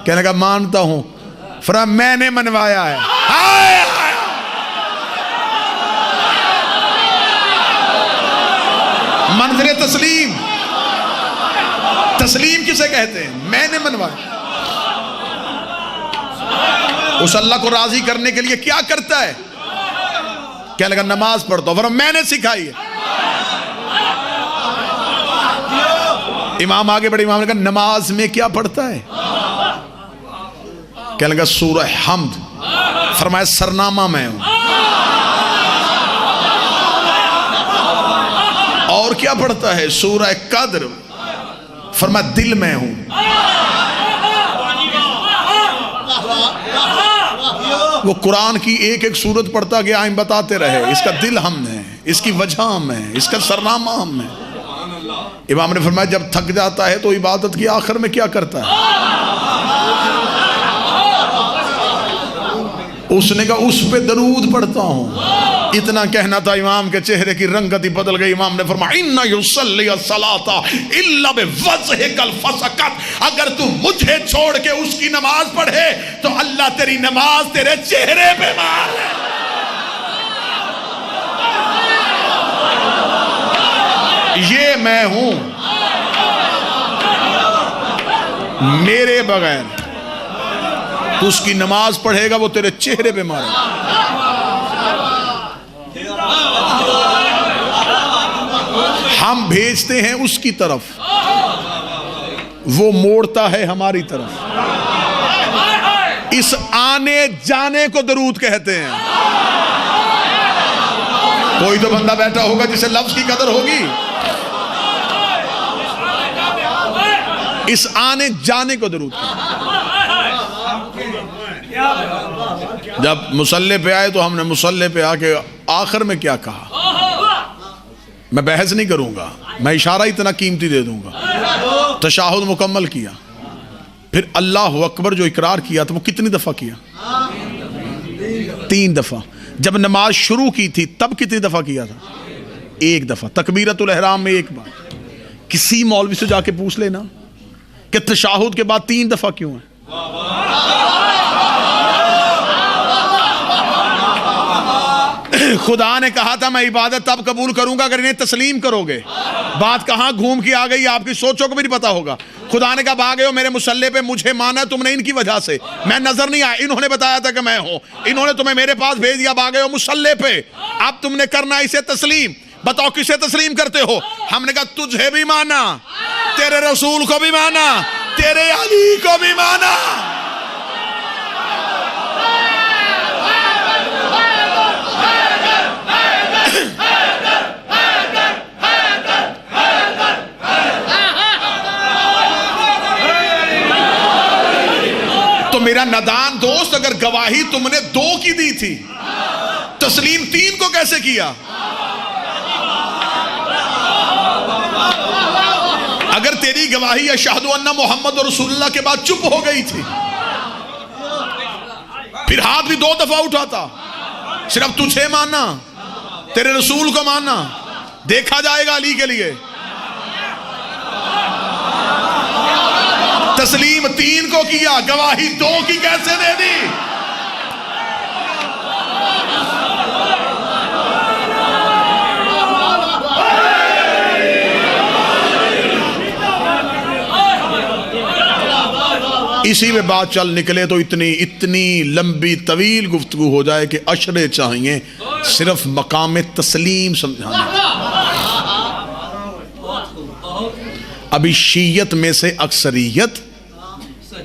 کہنے لگا مانتا ہوں۔ فرمایا میں نے منوایا ہے۔ منظر تسلیم، تسلیم کسے کہتے ہیں؟ میں نے منوایا۔ اس اللہ کو راضی کرنے کے لیے کیا کرتا ہے؟ کہنے لگا نماز پڑھتا ہوں، فرمایا میں نے سکھائی ہے۔ امام آگے بڑھے، امام نے کہا نماز میں کیا پڑھتا ہے؟ کہنے لگا سورہ حمد۔ فرمایا سرنامہ میں ہوں۔ اور کیا پڑھتا ہے؟ سورہ قدر۔ فرمایا دل میں ہوں۔ وہ قرآن کی ایک ایک سورت پڑھتا گیا، ہم بتاتے رہے اس کا دل ہم ہے، اس کی وجہ ہم ہے، اس کا سرنامہ ہم ہے۔ امام نے فرمایا جب تھک جاتا ہے تو عبادت کی آخر میں کیا کرتا ہے؟ اس نے کہا اس پہ درود پڑھتا ہوں۔ اتنا کہنا تھا، امام کے چہرے کی رنگت ہی بدل گئی۔ امام نے فرمایا اِنَّ يُصَلِّيَ الصَّلَاةَ إِلَّا بِوَجْهِكَ الْفَسَقَتْ، اگر تو مجھے چھوڑ کے اس کی نماز پڑھے تو اللہ تیری نماز تیرے چہرے پہ مار ہے۔ یہ میں ہوں، میرے بغیر تو اس کی نماز پڑھے گا وہ تیرے چہرے پہ مارے گا۔ ہم بھیجتے ہیں اس کی طرف، وہ موڑتا ہے ہماری طرف۔ اس آنے جانے کو درود کہتے ہیں۔ کوئی تو بندہ بیٹھا ہوگا جسے لفظ کی قدر ہوگی۔ اس آنے جانے کو درود کہتے ہیں۔ جب مصلی پہ آئے تو ہم نے مصلی پہ آ کے آخر میں کیا کہا، میں بحث نہیں کروں گا، میں اشارہ اتنا قیمتی دے دوں گا۔ تشہد مکمل کیا، پھر اللہ اکبر جو اقرار کیا تھا وہ کتنی دفعہ کیا؟ 3 دفعہ۔ جب نماز شروع کی تھی تب کتنی دفعہ کیا تھا؟ 1 دفعہ۔ تکبیرۃ الاحرام میں 1 بار۔ کسی مولوی سے جا کے پوچھ لینا کہ تشہد کے بعد 3 دفعہ کیوں ہے؟ خدا نے کہا تھا میں عبادت تب قبول کروں گا اگر انہیں تسلیم کرو گے۔ بات کہاں گھوم کے آ گئی، آپ کی سوچوں کو بھی نہیں پتا ہوگا۔ خدا نے کہا بھاگے ہو میرے مصلی پہ، مجھے مانا تم نے ان کی وجہ سے، میں نظر نہیں آیا، انہوں نے بتایا تھا کہ میں ہوں، انہوں نے تمہیں میرے پاس بھیج دیا، بھاگے ہو مصلی پہ، اب تم نے کرنا اسے تسلیم۔ بتاؤ کسے تسلیم کرتے ہو؟ ہم نے کہا تجھے بھی مانا، تیرے رسول کو بھی مانا، تیرے علی کو بھی مانا۔ تو میرا نادان دوست، اگر گواہی تم نے 2 کی دی تھی، تسلیم 3 کو کیسے کیا؟ اگر تیری گواہی اشہد ان محمد رسول اللہ کے بعد چپ ہو گئی تھی، پھر ہاتھ بھی 2 دفعہ اٹھاتا، صرف تجھے ماننا، تیرے رسول کو ماننا، دیکھا جائے گا علی کے لیے۔ تسلیم 3 کو کیا، گواہی 2 کی کیسے دے دی؟ اسی میں بات چل نکلے تو اتنی لمبی طویل گفتگو ہو جائے کہ اشرے چاہیے صرف مقام تسلیم سمجھانے۔ ابھی شیعت میں سے اکثریت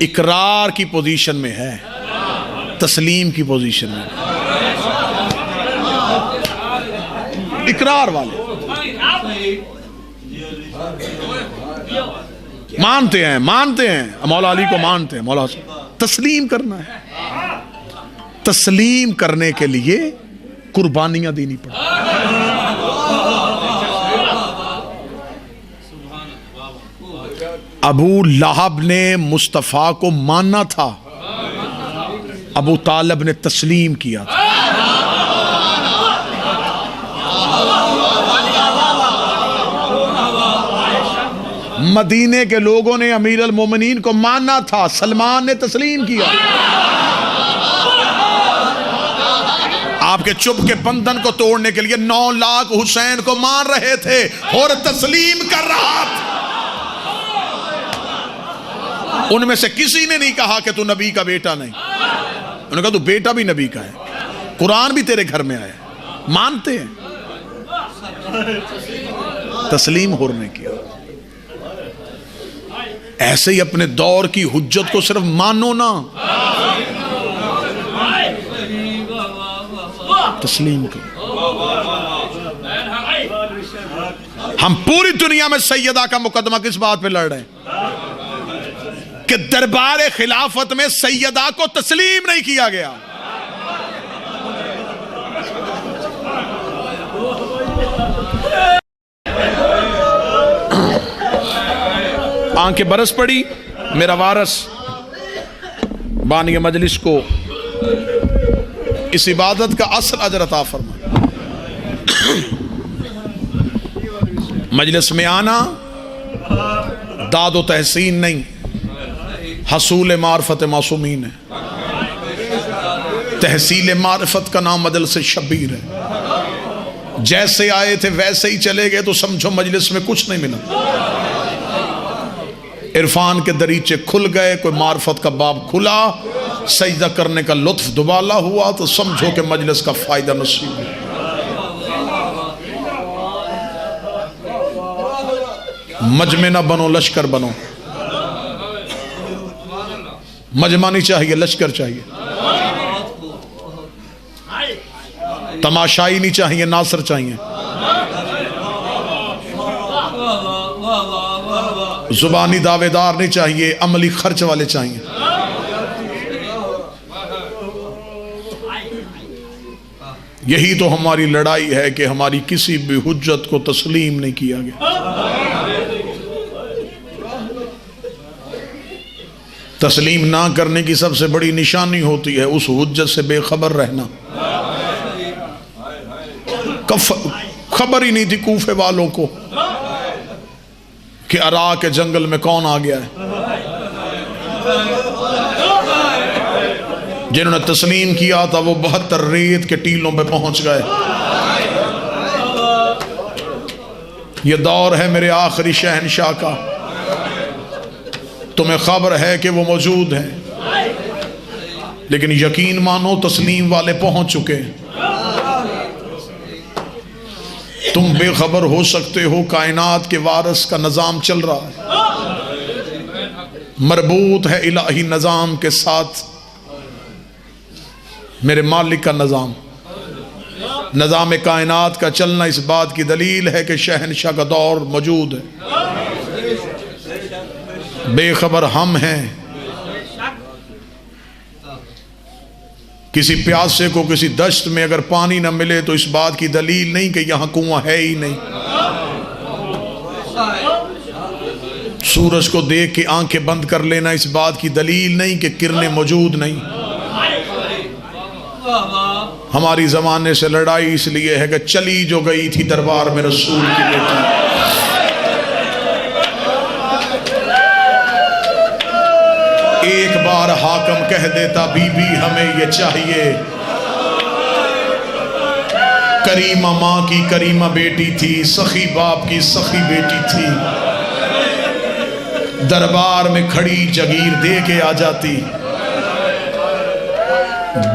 اقرار کی پوزیشن میں ہے، تسلیم کی پوزیشن میں۔ اقرار والے مانتے ہیں مولا علی کو مانتے ہیں، مولا تسلیم کرنا ہے، تسلیم کرنے کے لیے قربانیاں دینی پڑتی۔ ابو لہب نے مصطفیٰ کو ماننا تھا، ابو طالب نے تسلیم کیا تھا۔ مدینے کے لوگوں نے امیر المومنین کو ماننا تھا، سلمان نے تسلیم کیا۔ آپ کے چپ کے بندھن کو توڑنے کے لیے 9 لاکھ حسین کو مان رہے تھے اور تسلیم کر رہا تھا۔ ان میں سے کسی نے نہیں کہا کہ تو نبی کا بیٹا نہیں، انہوں نے کہا تو بیٹا بھی نبی کا ہے، قرآن بھی تیرے گھر میں آیا، مانتے ہیں۔ تسلیم ہونے کیا۔ ایسے ہی اپنے دور کی حجت کو صرف مانو نا، تسلیم کرو۔ ہم پوری دنیا میں سیدہ کا مقدمہ کس بات پہ لڑ رہے ہیں کہ دربار خلافت میں سیدہ کو تسلیم نہیں کیا گیا۔ آنکھیں برس پڑی، میرا وارث بانی مجلس کو اس عبادت کا اصل اجر عطا فرما۔ مجلس میں آنا داد و تحسین نہیں، حصول معرفت معصومین ہے۔ تحصیل معرفت کا نام مجلس شبیر ہے۔ جیسے آئے تھے ویسے ہی چلے گئے تو سمجھو مجلس میں کچھ نہیں ملا۔ عرفان کے دریچے کھل گئے، کوئی معرفت کا باب کھلا، سجدہ کرنے کا لطف دوبالا ہوا تو سمجھو کہ مجلس کا فائدہ نصیب ہے۔ مجمع نہ بنو، لشکر بنو۔ مجمع نہیں چاہیے، لشکر چاہیے۔ تماشائی نہیں چاہیے، ناصر چاہیے۔ زبانی دعوے دار نہیں چاہیے، عملی خرچ والے چاہیے۔ یہی تو ہماری لڑائی ہے کہ ہماری کسی بھی حجت کو تسلیم نہیں کیا گیا۔ تسلیم نہ کرنے کی سب سے بڑی نشانی ہوتی ہے اس حجت سے بے خبر رہنا۔ خبر ہی نہیں تھی کوفے والوں کو کہ ارا کے جنگل میں کون آ گیا ہے۔ جنہوں نے تسلیم کیا تھا وہ 72 ریت کے ٹیلوں پہ پہنچ گئے۔ یہ دور ہے میرے آخری شہنشاہ کا، تمہیں خبر ہے کہ وہ موجود ہیں، لیکن یقین مانو تسلیم والے پہنچ چکے۔ تم بے خبر ہو سکتے ہو، کائنات کے وارث کا نظام چل رہا ہے، مربوط ہے الہی نظام کے ساتھ، میرے مالک کا نظام۔ نظام کائنات کا چلنا اس بات کی دلیل ہے کہ شہنشاہ کا دور موجود ہے۔ بے خبر ہم ہیں۔ کسی پیاسے کو کسی دشت میں اگر پانی نہ ملے تو اس بات کی دلیل نہیں کہ یہاں کنواں ہے ہی نہیں۔ سورج کو دیکھ کے آنکھیں بند کر لینا اس بات کی دلیل نہیں کہ کرنیں موجود نہیں۔ ہماری زمانے سے لڑائی اس لیے ہے کہ چلی جو گئی تھی دربار میں رسول کی بیٹی۔ ایک بار حاکم کہہ دیتا بی بی ہمیں یہ چاہیے، کریمہ ماں کی کریمہ بیٹی تھی، سخی باپ کی سخی بیٹی تھی، دربار میں کھڑی جگیر دے کے آ جاتی،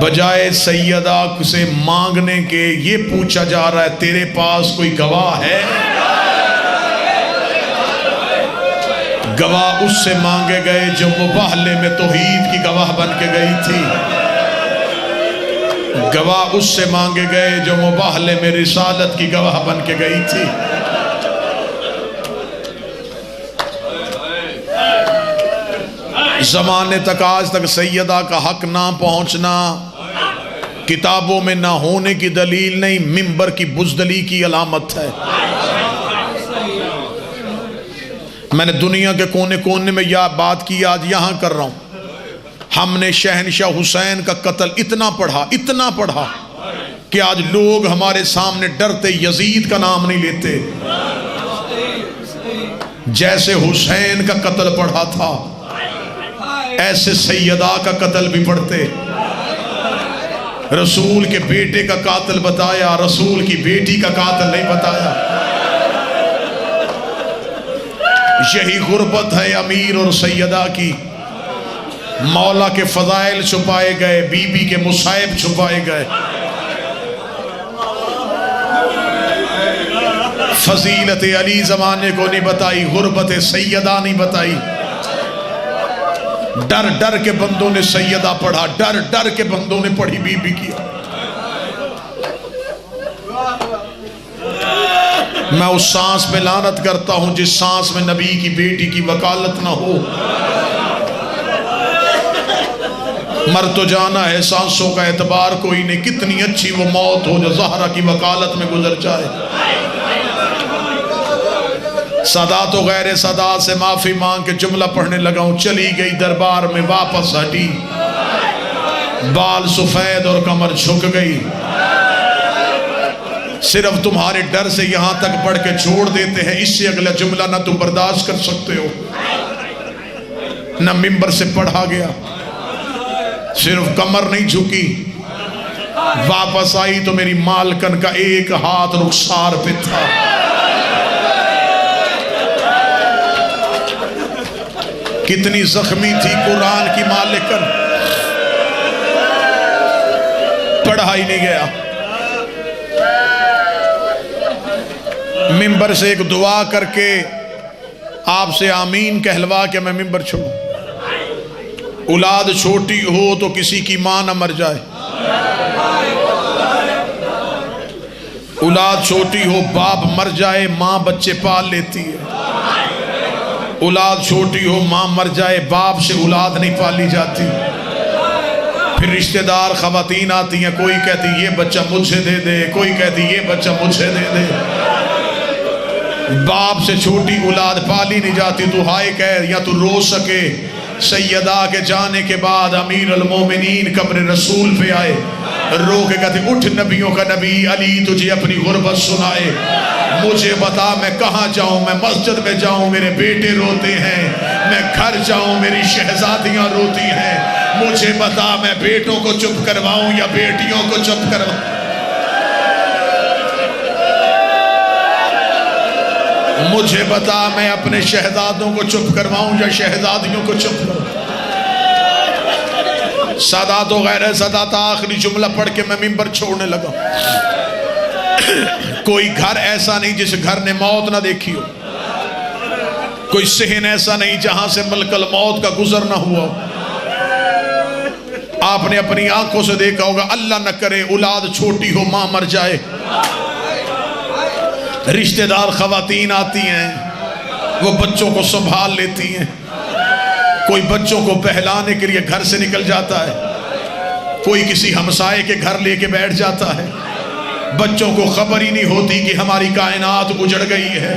بجائے سیدہ سے مانگنے کے یہ پوچھا جا رہا ہے تیرے پاس کوئی گواہ ہے؟ گواہ اس سے مانگے گئے جو مباہلے میں توحید کی گواہ بن کے گئی تھی، گواہ اس سے مانگے گئے جو مباہلے میں رسالت کی گواہ بن کے گئی تھی۔ زمانے تک آج تک سیدہ کا حق نہ پہنچنا کتابوں میں نہ ہونے کی دلیل نہیں، منبر کی بزدلی کی علامت ہے۔ میں نے دنیا کے کونے کونے میں یہ بات کی، آج یہاں کر رہا ہوں۔ ہم نے شہنشاہ حسین کا قتل اتنا پڑھا کہ آج لوگ ہمارے سامنے ڈرتے یزید کا نام نہیں لیتے، جیسے حسین کا قتل پڑھا تھا ایسے سیدہ کا قتل بھی پڑھتے۔ رسول کے بیٹے کا قاتل بتایا، رسول کی بیٹی کا قاتل نہیں بتایا۔ یہی غربت ہے امیر اور سیدہ کی، مولا کے فضائل چھپائے گئے، بی بی کے مصائب چھپائے گئے۔ فضیلت علی زمانے کو نہیں بتائی، غربت سیدہ نہیں بتائی۔ ڈر ڈر کے بندوں نے سیدہ پڑھا، ڈر ڈر کے بندوں نے پڑھی بی بی کی۔ میں اس سانس پہ لعنت کرتا ہوں جس سانس میں نبی کی بیٹی کی وکالت نہ ہو۔ مر تو جانا ہے، سانسوں کا اعتبار کوئی نہیں، کتنی اچھی وہ موت ہو جو زہرا کی وکالت میں گزر جائے۔ سادات و غیر سادات سے معافی مانگ کے جملہ پڑھنے لگا ہوں. چلی گئی دربار میں واپس ہٹی، بال سفید اور کمر جھک گئی. صرف تمہارے ڈر سے یہاں تک پڑھ کے چھوڑ دیتے ہیں، اس سے اگلا جملہ نہ تم برداشت کر سکتے ہو. نہ ممبر سے پڑھا گیا، صرف کمر نہیں جھکی. واپس آئی تو میری مالکن کا ایک ہاتھ رخسار پہ تھا. کتنی زخمی تھی قرآن کی مالکن، پڑھا ہی نہیں گیا. ممبر سے ایک دعا کر کے آپ سے آمین کہلوا کے میں ممبر چھوڑوں. اولاد چھوٹی ہو تو کسی کی ماں نہ مر جائے. اولاد چھوٹی ہو باپ مر جائے ماں بچے پال لیتی ہے. اولاد چھوٹی ہو ماں مر جائے باپ سے اولاد نہیں پالی جاتی. پھر رشتہ دار خواتین آتی ہیں، کوئی کہتی یہ بچہ مجھے دے دے، کوئی کہتی یہ بچہ مجھے دے دے. باپ سے چھوٹی اولاد پالی نہیں جاتی. تو ہائے کہہ یا تو رو سکے. سیدہ کے جانے کے بعد امیر المومنین قبر رسول پہ آئے، رو کے کہتے اٹھ نبیوں کا نبی علی تجھے اپنی غربت سنائے. مجھے بتا میں کہاں جاؤں، میں مسجد میں جاؤں میرے بیٹے روتے ہیں، میں گھر جاؤں میری شہزادیاں روتی ہیں. مجھے بتا میں بیٹوں کو چپ کرواؤں یا بیٹیوں کو چپ کرواؤں. مجھے بتا میں اپنے شہزادوں کو چپ کرواؤں یا شہزادیوں کو چپ کرواؤں. سادات و غیر سادات آخری جملہ پڑھ کے میں ممبر چھوڑنے لگا. کوئی گھر ایسا نہیں جس گھر نے موت نہ دیکھی ہو. کوئی صحن ایسا نہیں جہاں سے ملک الموت کا گزر نہ ہوا. آپ نے اپنی آنکھوں سے دیکھا ہوگا، اللہ نہ کرے اولاد چھوٹی ہو ماں مر جائے. رشتہ دار خواتین آتی ہیں، وہ بچوں کو سنبھال لیتی ہیں. کوئی بچوں کو پہلانے کے لیے گھر سے نکل جاتا ہے، کوئی کسی ہمسائے کے گھر لے کے بیٹھ جاتا ہے. بچوں کو خبر ہی نہیں ہوتی کہ ہماری کائنات اجڑ گئی ہے.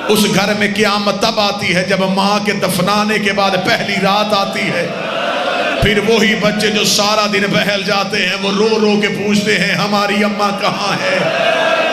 اس گھر میں قیامت تب آتی ہے جب ماں کے دفنانے کے بعد پہلی رات آتی ہے. پھر وہی بچے جو سارا دن بہل جاتے ہیں وہ رو رو کے پوچھتے ہیں ہماری اماں کہاں ہے.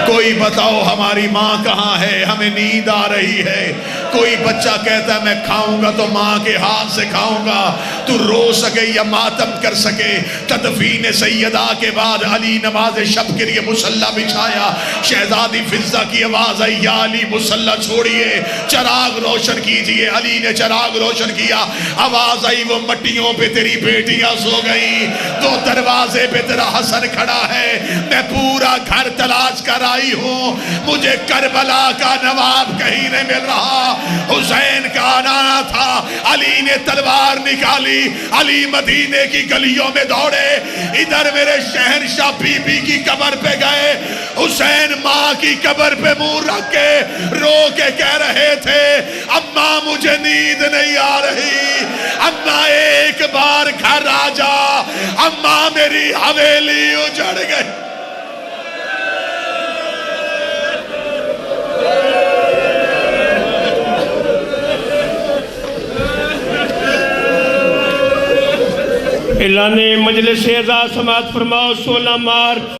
کوئی بتاؤ ہماری ماں کہاں ہے، ہمیں نیند آ رہی ہے. کوئی بچہ کہتا ہے میں کھاؤں گا تو ماں کے ہاتھ سے کھاؤں گا. تو رو سکے یا ماتم کر سکے. تدفین سیدہ کے بعد علی نماز شب کے لیے مصلی بچھایا. شہزادی فضہ کی آواز آئی یا علی مصلی چھوڑیے، چراغ روشن کیجئے. علی نے چراغ روشن کیا. آواز آئی وہ مٹیوں پہ تیری بیٹیاں سو گئی، دو دروازے پہ تیرا حسن کھڑا ہے. میں پورا گھر تلاش کر آئی ہوں، مجھے کربلا کا نواب کہیں نہیں مل رہا. حسین کا آنا تھا. علی نے تلوار نکالی. علی مدینے کی گلیوں میں دوڑے. ادھر میرے شہنشاہ بی بی کی قبر پہ گئے. حسین ماں کی قبر پہ منہ رکھ کے رو کے کہہ رہے تھے اماں مجھے نیند نہیں آ رہی، اماں ایک بار گھر آ جا، اماں میری حویلی اجڑ گئی. اعلان مجلس اعزاز سماعت فرماؤ. 16 مارچ